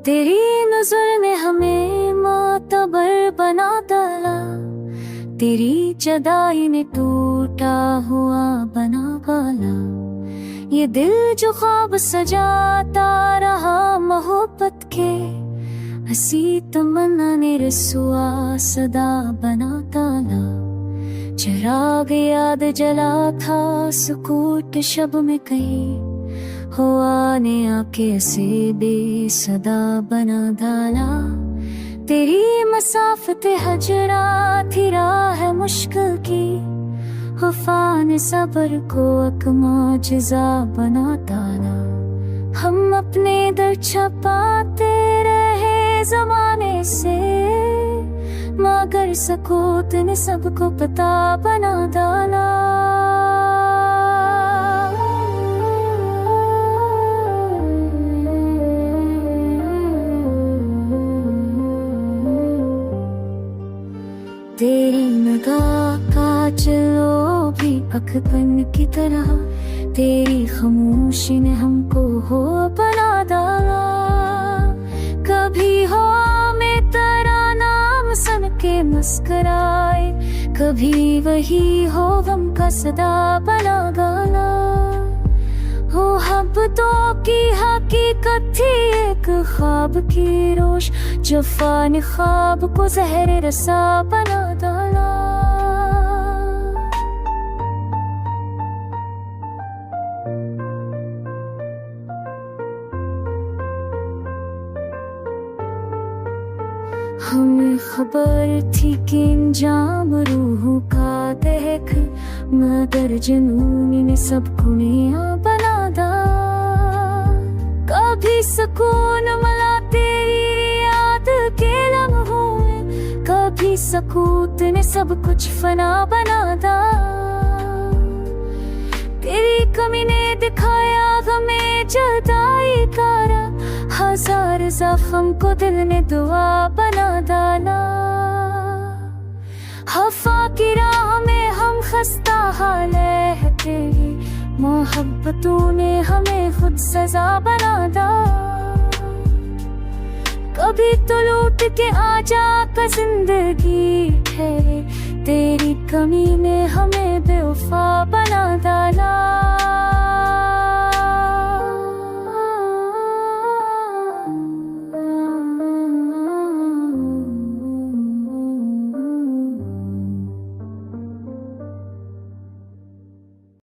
तेरी नजर ने हमें मातबर बना डाला, तेरी जुदाई ने टूटा हुआ बना पाला। ये दिल जो ख्वाब सजाता रहा मोहब्बत के, हंसी तमन्ना ने रसुआ सदा बना डाला। चिराग याद जला था सुकूट शब में कहीं, हुआ ने आके ऐसे बेसदा बना डाला। तेरी मसाफते हजरा थी राह मुश्किल की, वफा ने सब्र को एक मौजज़ा बना डाला। हम अपने दर छपाते रहे जमाने से, मगर सकूत ने सबको पता बना डाला। तेरी निगाह का चलो भी अखपन की तरह, तेरी खामोशी ने हमको हो बना डाला। कभी हो में तेरा नाम सन के मुस्कुराए, कभी वही हो गम का सदा बना डाला। हो हब्बतों की हकीकत थी एक ख्वाब की रोश, जफा ने ख्वाब को जहर रसा बना डाला। हमें खबर थी कि इंजाम रूह का देख, मगर जुनून ने सबको नया बना डाला। कभी सुकून मिला तेरी याद के लम्हों में, कभी सकूत ने सब कुछ फना बना डाला। तेरी कमी ने दिखाया हमें जुदाई का राह, हजार जख्म को दिल ने दुआ बना डाला। हफा की राह में हम खस्ता हाल है तेरी, मोहब्बतों ने हमें खुद सजा बना डाला। कभी तो लूट के आजा का जिंदगी ठहरे, तेरी कमी ने हमें बेवफा बना डाला।